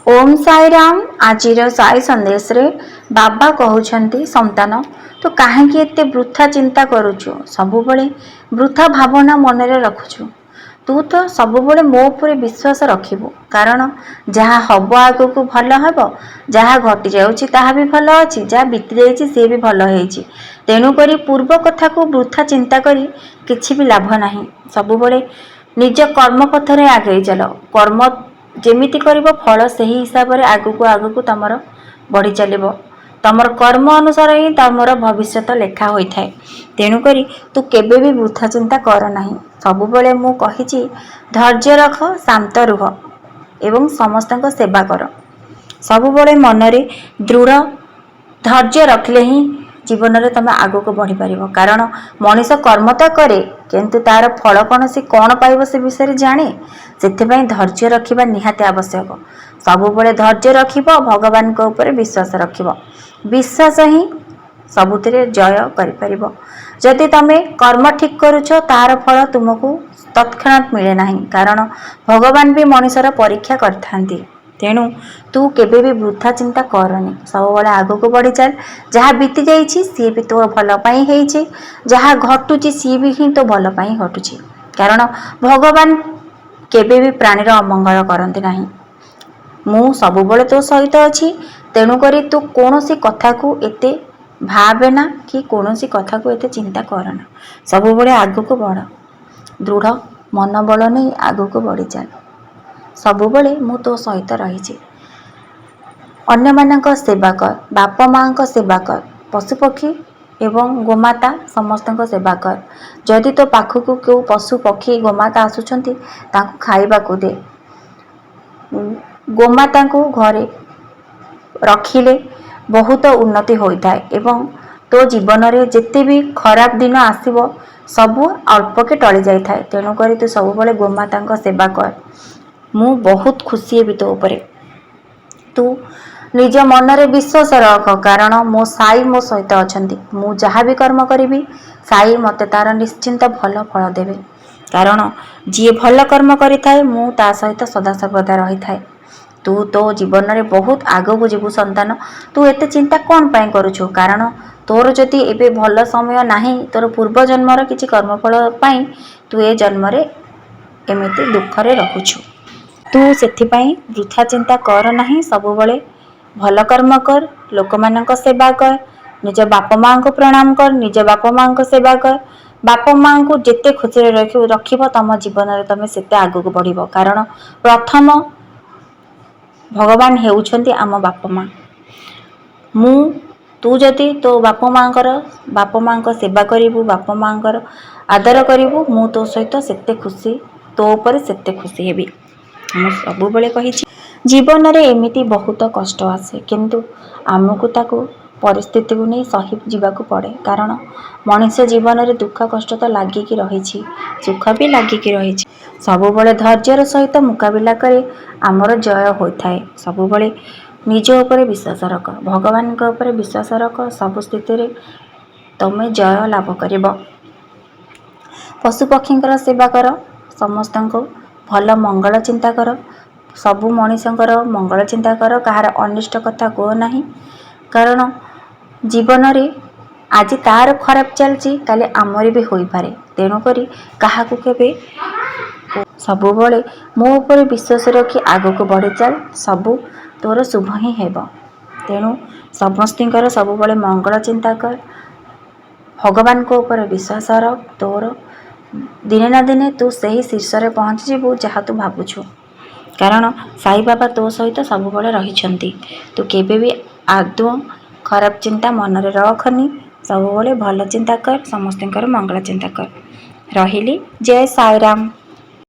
ओम साई राम। आज साई संदेश रे बाबा कहउछंती संतान तो काहेकि एते वृथा चिंता करूछु, सबुबले वृथा भावना मन रे रखुछु। तू तो सबुबले मो उपरे विश्वास रखिबु, कारण जहा हब आगु को भल हब, जहा घटी जाउछि ताहा भी भल अछि, जहा बीती जाइछि से भी भल हेछि। तेनु करी पूर्व कथा को वृथा चिंता करी किछि भी लाभ नाही। सबुबले निज कर्म पथरे आगे चलो। कर्म जेमिति करिबो फल सही हिसाब रे आगु को तमर बढ़ी चलिबो। तमर कर्म अनुसार ही तमर भविष्यत लेखा होई थाए। तेनु करी तू केबे भी वृथा चिंता कर नाही। सबुबले मु कहिछि धैर्य रख, शांत रुह एवं समस्तक सेवा कर। सबुबले मनरे दृढ़ धैर्य रखले ही जीवन रे तमे आगु को बढ़ी पारिबो। कारण मनीष कर्म तो करे किंतु तार फल कौन सी कौन पाइबो से विषय जाने, सेथिपाई धैर्य रखिबा निहाती आवश्यक। सबुबले धैर्य रखिबो, भगवान को ऊपर विश्वास रखिबो। विश्वास ही सबुतिरे जय करि परिबो। जदि तमे कर्म ठीक करूछ तार फल तुमको तत्क्षणात मिले नाही, कारण भगवान भी मनीषर परीक्षा करथांती। तेणु तू केबे भी वृथा चिंता करनी। सबुबले आगु को बढ़ी चल। जहा बीती जाइछि सी भी तो भल पाई हेछि, जहा घटुछि सी भी ही तो भल पाई घटुछि। कारण भगवान केबे भी प्राणीर अमंगल करंती नाही। मु सबुबले तो सहित अछि। तेणु करी तू कोनोसी कथा को एते भावेना कि कोनोसी कथा को एते चिंता करना। सबुबले आगु को बढ़, दृढ़ मनोबल नहीं आगु को बढ़ी चल। सबुबले मु तो सहित रहिछि। अन्य मानक सेवा कर, बाप माँ को सेवा कर, पशु पक्षी एवं गोमाता समस्त सेवा कर। जदि तो पाखक क्यों पशु पक्षी गोमाता आसुछंती तांको खाइबा को दे। गोमाता को घरे रखिले बहुत उन्नति होई थाए एवं तो जीवन रे जेते भी खराब दिन आसीबो सबु अल्प के टली जाई थाए। तेणु करी तू सबुबले गोमाता को सेवा कर। मु बहुत खुशी हेबि तो ऊपरे। तू निज मन रे विश्वास रख, कारण मो साई मो सहित अछंती। मु जहा भी कर्म करिबी साई मते तार निश्चिंत भल फल देबे। कारण जी भल कर्म करि थाए मु ता सहित सदा सर्वदा रही थाए। तू तो जीवन रे बहुत आगो को जीवु संतान। तू एते चिंता कोन पय करूछु, कारण तोर जति एबे भल समय नाही, तोर पूर्व जन्म रे किछि कर्म फल पय तू ए जन्म रे एमिति दुख रे रहुछु। तू सेथिपाई वृथा चिंता कर नाही। सबुबले भल कर्म कर, लोक मानक सेवा कर, निज बाप माँ को प्रणाम कर, निज बाप माँ को सेवा कर। बाप माँ को जेते खुशी रखिबो तम जीवन रे तमे सेते आगु को बढ़िबो। कारण प्रथम भगवान हेउछंती आम बाप माँ। तू जति तो बाप माँ को सेवा करिबू, बाप माँ को आदर करिबू, मु तो सहित सेते खुशी, तो ऊपर सेते खुशी हेबी। मु सबुबले कहिछि जीवन रे एमिति बहुत कष्ट आसे, किंतु आमको ताको परिस्थिति को नहीं सही जीवाकू पड़े। कारण मनुष्य जीवन रे दुख कष्ट तो लागिकी रहिछि, सुख भी लागिकी रहिछि। सबुबले धैर्यर सहित मुकाबिला करे आमर जय होइथाए। सबुबले निज ऊपर विश्वास रख, भगवान के ऊपर विश्वास रख। सब स्थिति रे तमे जय लाभ करिबो। पशु पक्षींकर सेवा कर, समस्त भल मंगल चिंता कर। सबु मनीषंकर मंगल चिंता कर, कहार अनिष्ट कथा कह नाही। कारण जीवन रे आज तार खराब चलची काले आमरी भी होई पारे। तेणु करी काहाकू केबे सबुबले मो ऊपर विश्वास रखी आगो को बढ़ी चल। सबु तोर शुभ ही हेबो। तेणु समस्तिंकर सबुबले मंगल चिंता कर, भगवान को ऊपर विश्वास रख। तोर दिने ना दिने तू सही शीर्ष रे पहुंच जीवु जहा तू भाबुछु। कारण साई बाबा तो सहित सबुबले रहिछंती। तू केबे भी आदौ खराब चिंता मन रे रखनी। सबुबले भल चिंता कर, समस्तंकर मंगल चिंता कर। रहिली। जय साई राम।